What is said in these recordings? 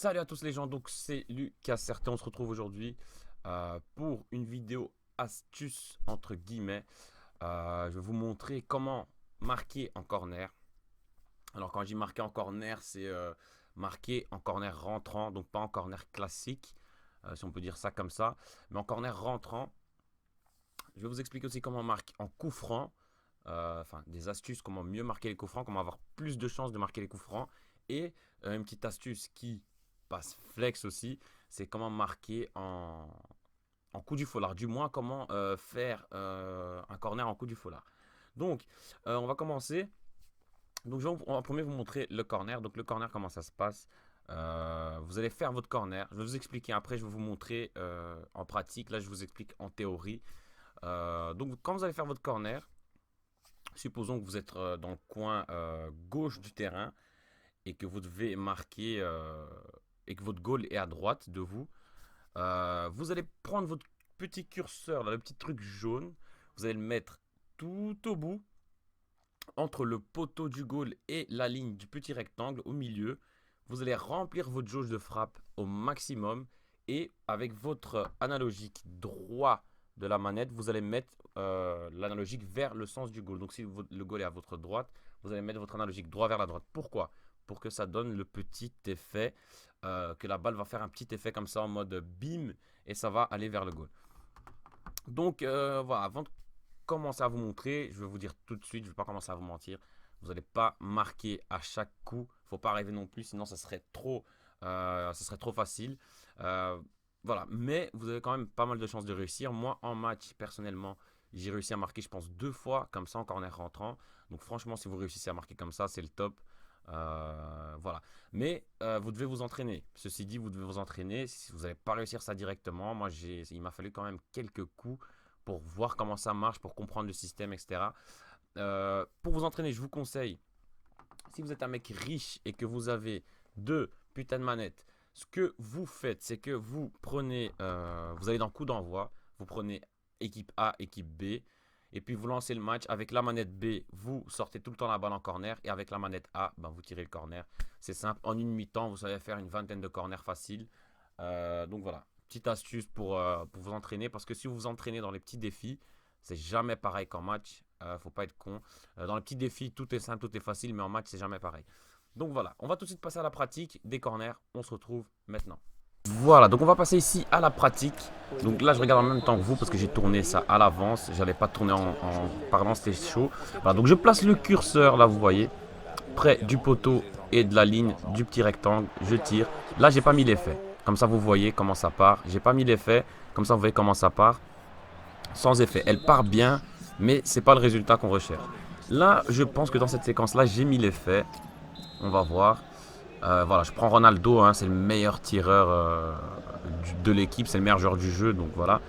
Salut à tous les gens, donc c'est Lucas Certain, on se retrouve aujourd'hui pour une vidéo astuce entre guillemets. Je vais vous montrer comment marquer en corner. Alors quand je dis marquer en corner, c'est marquer en corner rentrant, donc pas en corner classique, si on peut dire ça comme ça, mais en corner rentrant. Je vais vous expliquer aussi comment marquer en coup franc, enfin des astuces, comment mieux marquer les coups francs, comment avoir plus de chances de marquer les coups francs. Et une petite astuce qui passe flex aussi, c'est comment marquer en coup du foulard. Du moins, comment faire un corner en coup du foulard. Donc, on va commencer. Donc, je vais en premier vous montrer le corner. Donc, le corner, comment ça se passe. Vous allez faire votre corner. Je vais vous expliquer après, je vais vous montrer en pratique. Là, je vous explique en théorie. Donc, quand vous allez faire votre corner, supposons que vous êtes dans le coin gauche du terrain et que vous devez marquer et que votre goal est à droite de vous. Vous allez prendre votre petit curseur, là, le petit truc jaune, vous allez le mettre tout au bout, entre le poteau du goal et la ligne du petit rectangle au milieu. Vous allez remplir votre jauge de frappe au maximum et avec votre analogique droit de la manette, vous allez mettre l'analogique vers le sens du goal. Donc si le goal est à votre droite, vous allez mettre votre analogique droit vers la droite. Pourquoi? Pour que ça donne le petit effet, que la balle va faire un petit effet comme ça en mode bim et ça va aller vers le goal. Donc voilà, avant de commencer à vous montrer, je vais vous dire tout de suite, je ne vais pas commencer à vous mentir. Vous n'allez pas marquer à chaque coup. Il ne faut pas rêver non plus, sinon ça serait trop facile. Voilà, mais vous avez quand même pas mal de chances de réussir. Moi, en match, personnellement, j'ai réussi à marquer, je pense, 2 fois comme ça en corner rentrant. Donc franchement, si vous réussissez à marquer comme ça, c'est le top. Voilà. Mais vous devez vous entraîner. Ceci dit, vous devez vous entraîner. Si vous n'allez pas réussir ça directement, moi, il m'a fallu quand même quelques coups pour voir comment ça marche, pour comprendre le système, etc. Pour vous entraîner, je vous conseille, si vous êtes un mec riche et que vous avez 2 putains de manettes, ce que vous faites, c'est que vous prenez, vous allez dans coup d'envoi, vous prenez équipe A, équipe B, et puis vous lancez le match. Avec la manette B, vous sortez tout le temps la balle en corner, et avec la manette A, ben, vous tirez le corner. C'est simple, en une mi-temps, vous savez faire une vingtaine de corners faciles. Donc voilà, petite astuce pour vous entraîner, parce que si vous vous entraînez dans les petits défis, c'est jamais pareil qu'en match. Faut pas être con. Dans les petits défis, tout est simple, tout est facile, mais en match, c'est jamais pareil. Donc voilà, on va tout de suite passer à la pratique des corners. On se retrouve maintenant. Voilà, donc on va passer ici à la pratique. Donc là, je regarde en même temps que vous parce que j'ai tourné ça à l'avance. J'allais pas tourner en parlant, c'était chaud. Voilà, donc je place le curseur, là, vous voyez, près du poteau et de la ligne du petit rectangle. Je tire. Là, j'ai pas mis l'effet. Comme ça, vous voyez comment ça part. J'ai pas mis l'effet. Comme ça, vous voyez comment ça part. Sans effet. Elle part bien, mais c'est pas le résultat qu'on recherche. Là, je pense que dans cette séquence-là, j'ai mis l'effet. On va voir. Voilà, je prends Ronaldo, hein, c'est le meilleur tireur de l'équipe, c'est le meilleur joueur du jeu, donc voilà.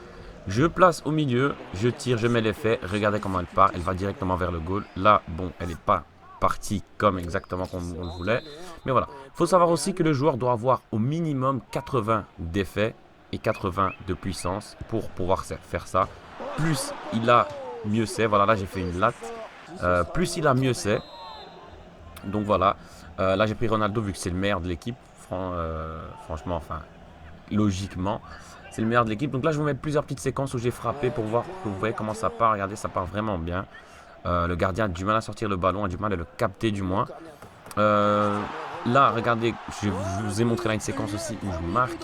Je place au milieu, je tire, je mets l'effet. Regardez comment elle part, elle va directement vers le goal. Là, bon, elle n'est pas partie comme exactement comme on le voulait. Mais voilà, il faut savoir aussi que le joueur doit avoir au minimum 80 d'effet et 80 de puissance pour pouvoir faire ça. Plus il a, mieux c'est. Voilà, là j'ai fait une latte. Plus il a, mieux c'est. Donc voilà, là j'ai pris Ronaldo vu que c'est le meilleur de l'équipe. Franchement, enfin, logiquement, c'est le meilleur de l'équipe. Donc là je vous mets plusieurs petites séquences où j'ai frappé pour voir que vous voyez comment ça part. Regardez, ça part vraiment bien. Le gardien a du mal à sortir le ballon, a du mal à le capter du moins. Là, regardez, je vous ai montré là une séquence aussi où je marque.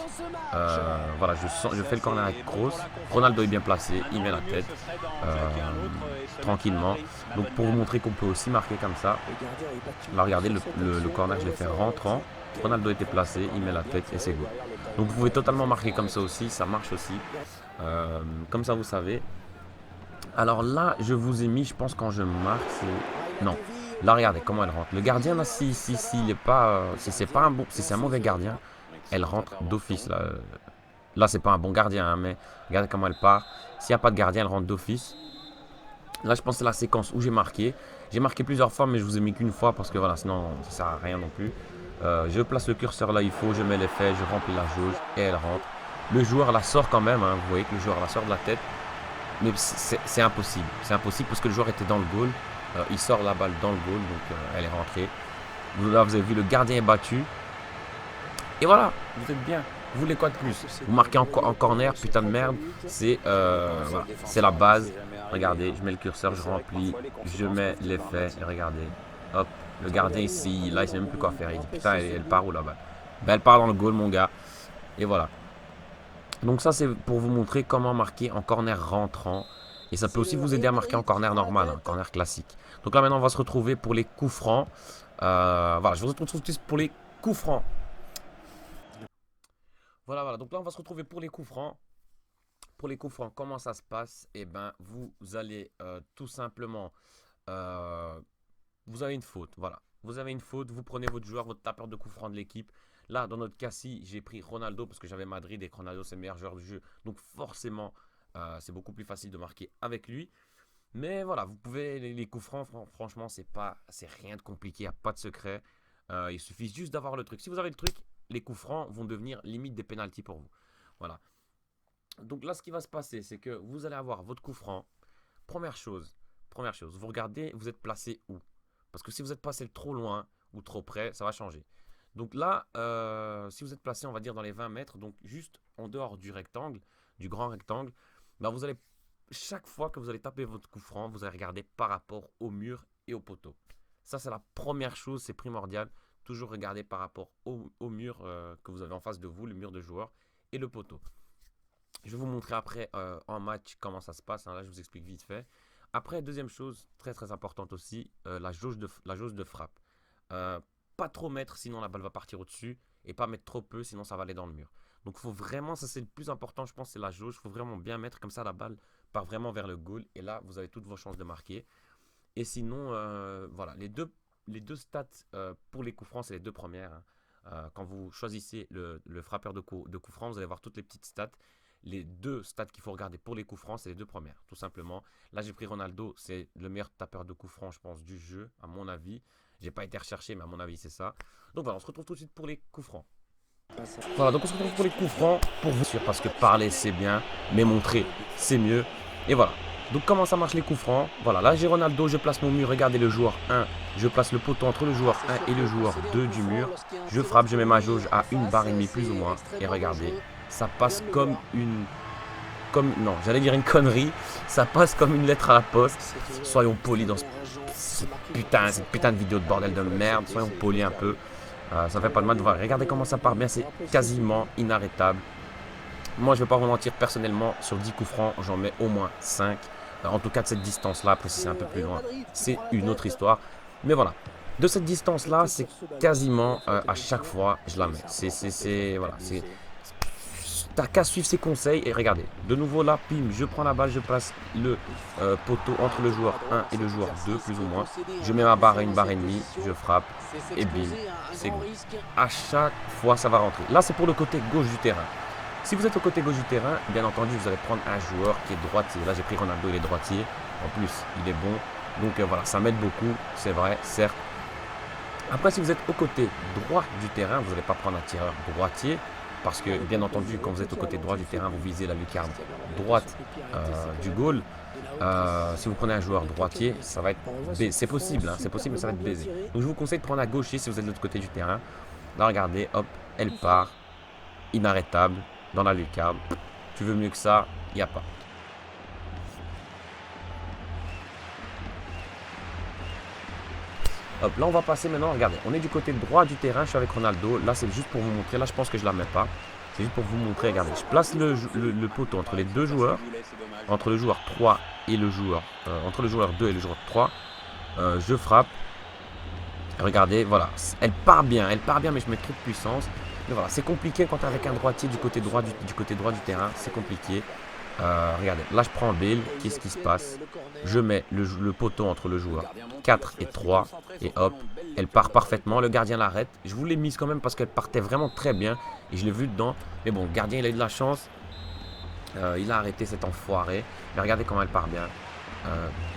Voilà, je fais le corner avec Kroos. Ronaldo est bien placé, il met la tête tranquillement. Donc pour vous montrer qu'on peut aussi marquer comme ça. Là, regardez, le corner, je l'ai fait rentrant. Ronaldo était placé, il met la tête et c'est go. Donc vous pouvez totalement marquer comme ça aussi, ça marche aussi. Comme ça, vous savez. Alors là, je vous ai mis, je pense quand je marque, c'est... Non. Là, regardez comment elle rentre. Le gardien, là, si il est pas... si c'est pas un bon... Si c'est un mauvais gardien, elle rentre d'office, là. Là, c'est pas un bon gardien, hein, mais regardez comment elle part. S'il n'y a pas de gardien, elle rentre d'office. Là, je pense que c'est la séquence où j'ai marqué. J'ai marqué plusieurs fois, mais je vous ai mis qu'une fois parce que voilà, sinon, ça sert à rien non plus. Je place le curseur là, il faut, je mets l'effet, je remplis la jauge et elle rentre. Le joueur la sort quand même, hein, vous voyez que le joueur la sort de la tête. Mais c'est impossible. C'est impossible parce que le joueur était dans le goal. Il sort la balle dans le goal, donc elle est rentrée. Là, vous avez vu, le gardien est battu. Et voilà, vous êtes bien. Vous voulez quoi de plus? Vous marquez en corner, putain de merde. C'est voilà, c'est la base. Regardez, je mets le curseur, je remplis, je mets l'effet. Et regardez, hop, le gardien ici, là, il sait même plus quoi faire. Il dit putain, elle part où là-bas? Ben, elle part dans le goal, mon gars. Et voilà. Donc ça, c'est pour vous montrer comment marquer en corner rentrant. Et ça peut aussi vous aider à marquer en corner normal, hein, corner classique. Donc là, maintenant, on va se retrouver pour les coups francs. Voilà, je vous retrouve tous pour les coups francs. Voilà, voilà. Donc là, on va se retrouver pour les coups francs. Pour les coups francs, comment ça se passe? Eh ben, vous allez tout simplement... euh, vous avez une faute, voilà. Vous avez une faute, vous prenez votre joueur, votre tapeur de coups francs de l'équipe. Là, dans notre cas-ci, j'ai pris Ronaldo parce que j'avais Madrid et que Ronaldo, c'est le meilleur joueur du jeu. Donc forcément, c'est beaucoup plus facile de marquer avec lui. Mais voilà, vous pouvez, les coups francs, franchement, c'est rien de compliqué, il n'y a pas de secret. Il suffit juste d'avoir le truc. Si vous avez le truc, les coups francs vont devenir limite des pénaltys pour vous. Voilà. Donc là, ce qui va se passer, c'est que vous allez avoir votre coup franc. Première chose, vous regardez, vous êtes placé où? Parce que si vous êtes passé trop loin ou trop près, ça va changer. Donc là, si vous êtes placé, on va dire dans les 20 mètres, donc juste en dehors du rectangle, du grand rectangle, bah vous allez, chaque fois que vous allez taper votre coup franc, vous allez regarder par rapport au mur et au poteau. Ça, c'est la première chose, c'est primordial. Toujours regarder par rapport au mur que vous avez en face de vous, le mur de joueur et le poteau. Je vais vous montrer après en match comment ça se passe. Hein. Là, je vous explique vite fait. Après, deuxième chose, très très importante aussi, la jauge de frappe. Pas trop mettre, sinon la balle va partir au-dessus. Et pas mettre trop peu, sinon ça va aller dans le mur. Donc, il faut vraiment, ça c'est le plus important, je pense, c'est la jauge. Il faut vraiment bien mettre, comme ça la balle part vraiment vers le goal. Et là, vous avez toutes vos chances de marquer. Et sinon, voilà, les deux stats pour les coups francs, c'est les deux premières. Hein. Quand vous choisissez le frappeur de coups francs, vous allez voir toutes les petites stats. Les deux stats qu'il faut regarder pour les coups francs, c'est les deux premières, tout simplement. Là, j'ai pris Ronaldo, c'est le meilleur tapeur de coups francs, je pense, du jeu, à mon avis. J'ai pas été recherché, mais à mon avis, c'est ça. Donc voilà, on se retrouve tout de suite pour les coups francs. Voilà, donc on se retrouve pour les coups francs, pour vous sûr, parce que parler, c'est bien, mais montrer, c'est mieux. Et voilà. Donc comment ça marche les coups francs? Voilà, là j'ai Ronaldo, je place mon mur, regardez le joueur 1, je place le poteau entre le joueur 1 et le joueur 2 du mur. Je frappe, je mets ma jauge à une barre et demie plus ou moins. Et regardez, ça passe comme une... non, j'allais dire une connerie. Ça passe comme une lettre à la poste. Soyons polis dans cette putain de vidéo de bordel de merde. Soyons polis un peu. Ça fait pas de mal de voir. Regardez comment ça part bien, c'est quasiment inarrêtable. Moi, je vais pas vous mentir, personnellement, sur 10 coups francs, j'en mets au moins 5. En tout cas, de cette distance-là, après si c'est un peu plus loin, c'est une autre histoire. Mais voilà, de cette distance-là, c'est quasiment à chaque fois, je la mets. Voilà, t'as qu'à suivre ses conseils et regardez. De nouveau là, pim, je prends la balle, je place le poteau entre le joueur 1 et le joueur 2, plus ou moins. Je mets ma barre à une barre et demie, je frappe et bim, c'est bon. À chaque fois, ça va rentrer. Là, c'est pour le côté gauche du terrain. Si vous êtes au côté gauche du terrain, bien entendu, vous allez prendre un joueur qui est droitier. Là, j'ai pris Ronaldo, il est droitier. En plus, il est bon. Donc voilà, ça m'aide beaucoup, c'est vrai, certes. Après, si vous êtes au côté droit du terrain, vous n'allez pas prendre un tireur droitier. Parce que, bien entendu, quand vous êtes au côté droit du terrain, vous visez la lucarne droite du goal. Si vous prenez un joueur droitier, ça va être baisé. C'est possible, hein, c'est possible, mais ça va être baisé. Donc, je vous conseille de prendre un gaucher si vous êtes de l'autre côté du terrain. Là, regardez, hop, elle part. Inarrêtable dans la lucarne. Tu veux mieux que ça, il n'y a pas. Hop, là on va passer maintenant, regardez, on est du côté droit du terrain, je suis avec Ronaldo. Là c'est juste pour vous montrer, là je pense que je la mets pas. C'est juste pour vous montrer, regardez, je place le poteau entre les deux joueurs, entre le joueur 3 et le joueur, entre le joueur 2 et le joueur 3. Je frappe. Regardez, voilà, elle part bien, mais je mets trop de puissance. Mais voilà, c'est compliqué quand tu es avec un droitier du côté droit du terrain, c'est compliqué. Regardez, là je prends Bale, qu'est-ce qui se passe? Je mets le poteau entre le joueur 4 et 3 et hop, elle part parfaitement, le gardien l'arrête. Je vous l'ai mise quand même parce qu'elle partait vraiment très bien et je l'ai vu dedans. Mais bon, le gardien il a eu de la chance, il a arrêté cet enfoiré. Mais regardez comment elle part bien.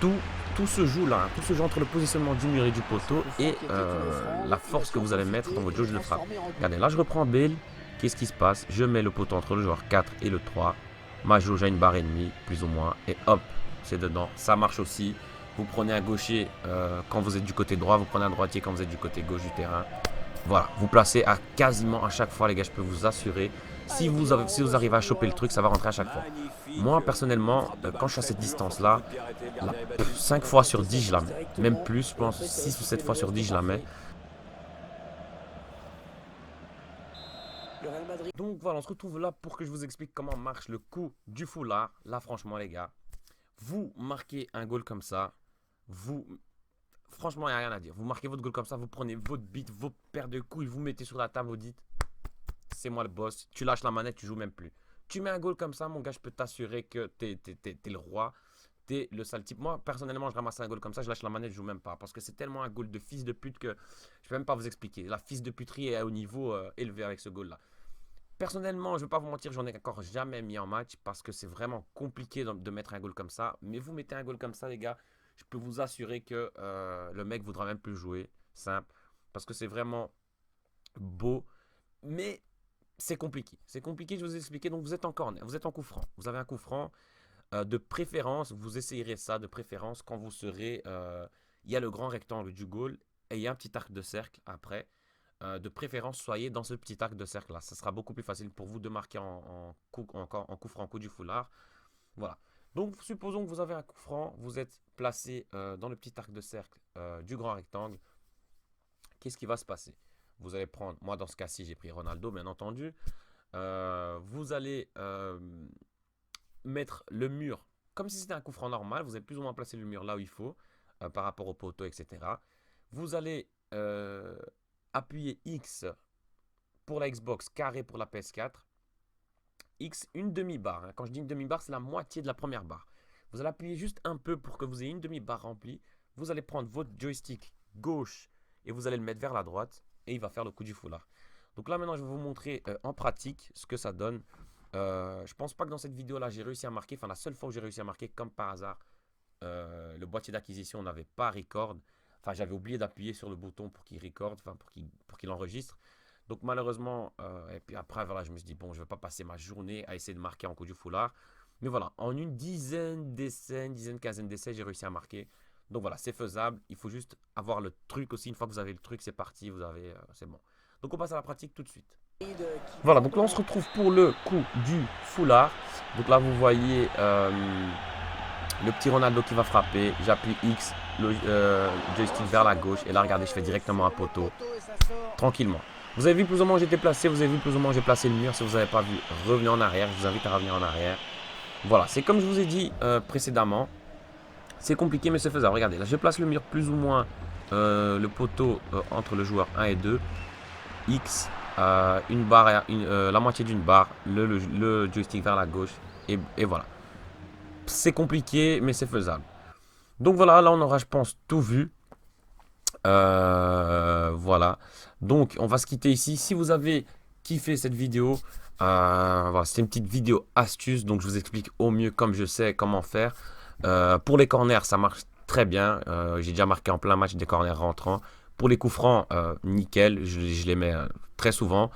Tout se joue là, tout se joue entre le positionnement du mur et du poteau et la force que vous allez mettre dans votre jauge de frappe. Regardez, là je reprends Bale, qu'est-ce qui se passe? Je mets le poteau entre le joueur 4 et le 3. Ma jauge a une barre et demie, plus ou moins, et hop, c'est dedans. Ça marche aussi. Vous prenez un gaucher quand vous êtes du côté droit, vous prenez un droitier quand vous êtes du côté gauche du terrain. Voilà, vous placez à quasiment à chaque fois, les gars, je peux vous assurer. Si vous arrivez à choper le truc, ça va rentrer à chaque fois. Moi, personnellement, quand je suis à cette distance-là, 5 fois sur 10, je la mets. Même plus, je pense 6 ou 7 fois sur 10, je la mets. Donc voilà, on se retrouve là pour que je vous explique comment marche le coup du foulard. Là, franchement, les gars, vous marquez un goal comme ça, franchement, il n'y a rien à dire. Vous marquez votre goal comme ça, vous prenez votre bite, vos paires de couilles, vous mettez sur la table, vous dites, c'est moi le boss. Tu lâches la manette, tu joues même plus. Tu mets un goal comme ça, mon gars, je peux t'assurer que t'es le roi. T'es le sale type. Moi, personnellement, je ramasse un goal comme ça, je lâche la manette, je joue même pas. Parce que c'est tellement un goal de fils de pute que je peux même pas vous expliquer. La fils de puterie est au niveau élevé avec ce goal-là. Personnellement, je ne vais pas vous mentir, j'en ai encore jamais mis en match parce que c'est vraiment compliqué de mettre un goal comme ça. Mais vous mettez un goal comme ça, les gars, je peux vous assurer que le mec voudra même plus jouer. Simple. Parce que c'est vraiment beau. Mais c'est compliqué. C'est compliqué, je vais vous expliquer. Donc, vous êtes en corner, vous êtes en coup franc. Vous avez un coup franc. De préférence, vous essayerez ça de préférence quand vous serez. Il y a le grand rectangle du goal et il y a un petit arc de cercle après. De préférence, soyez dans ce petit arc de cercle là. Ça sera beaucoup plus facile pour vous de marquer en coup franc, coup du foulard. Voilà. Donc, supposons que vous avez un coup franc, vous êtes placé dans le petit arc de cercle du grand rectangle. Qu'est-ce qui va se passer? Vous allez prendre, moi dans ce cas-ci, j'ai pris Ronaldo, bien entendu. Vous allez mettre le mur comme si c'était un coup franc normal. Vous allez plus ou moins placer le mur là où il faut par rapport au poteau, etc. Vous allez appuyer X pour la Xbox, carré pour la PS4. X, une demi-barre. Quand je dis une demi-barre, c'est la moitié de la première barre. Vous allez appuyer juste un peu pour que vous ayez une demi-barre remplie. Vous allez prendre votre joystick gauche et vous allez le mettre vers la droite et il va faire le coup du foulard. Donc là, maintenant, je vais vous montrer en pratique ce que ça donne. Je pense pas que dans cette vidéo-là, j'ai réussi à marquer. Enfin, la seule fois où j'ai réussi à marquer, comme par hasard, le boîtier d'acquisition n'avait pas record. Enfin, j'avais oublié d'appuyer sur le bouton pour qu'il record, enfin pour qu'il enregistre. Donc malheureusement, et puis après, voilà, je me suis dit, bon, je ne vais pas passer ma journée à essayer de marquer en coup du foulard. Mais voilà, en une dizaine d'essais, quinzaine d'essais, j'ai réussi à marquer. Donc voilà, c'est faisable. Il faut juste avoir le truc aussi. Une fois que vous avez le truc, c'est parti, vous avez, c'est bon. Donc on passe à la pratique tout de suite. Voilà, donc là on se retrouve pour le coup du foulard. Donc là vous voyez le petit Ronaldo qui va frapper. J'appuie X, le joystick vers la gauche. Et là regardez, je fais directement un poteau. Tranquillement. Vous avez vu plus ou moins où j'étais placé. Vous avez vu plus ou moins où j'ai placé le mur. Si vous n'avez pas vu, revenez en arrière. Je vous invite à revenir en arrière. Voilà, c'est comme je vous ai dit précédemment. C'est compliqué mais c'est faisable. Regardez, là je place le mur plus ou moins le poteau entre le joueur 1 et 2. X, une barre, la moitié d'une barre, le joystick vers la gauche et voilà. C'est compliqué mais c'est faisable. Donc voilà, là on aura je pense tout vu. Voilà. Donc on va se quitter ici. Si vous avez kiffé cette vidéo, voilà, c'était une petite vidéo astuce. Donc je vous explique au mieux comme je sais comment faire. Pour les corners ça marche très bien. J'ai déjà marqué en plein match des corners rentrants. Pour les coups francs, nickel, je les mets très souvent.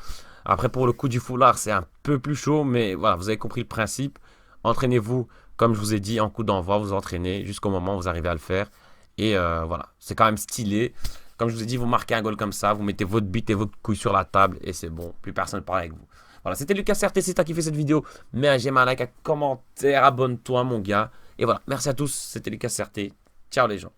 Après, pour le coup du foulard, c'est un peu plus chaud, mais voilà, vous avez compris le principe. Entraînez-vous, comme je vous ai dit, en coup d'envoi, vous entraînez jusqu'au moment où vous arrivez à le faire. Et voilà, c'est quand même stylé. Comme je vous ai dit, vous marquez un goal comme ça, vous mettez votre bite et votre couille sur la table et c'est bon, plus personne ne parle avec vous. Voilà, c'était Lucas RT, si t'as kiffé cette vidéo, mets un j'aime, un like, un commentaire, abonne-toi mon gars. Et voilà, merci à tous, c'était Lucas RT. Ciao les gens.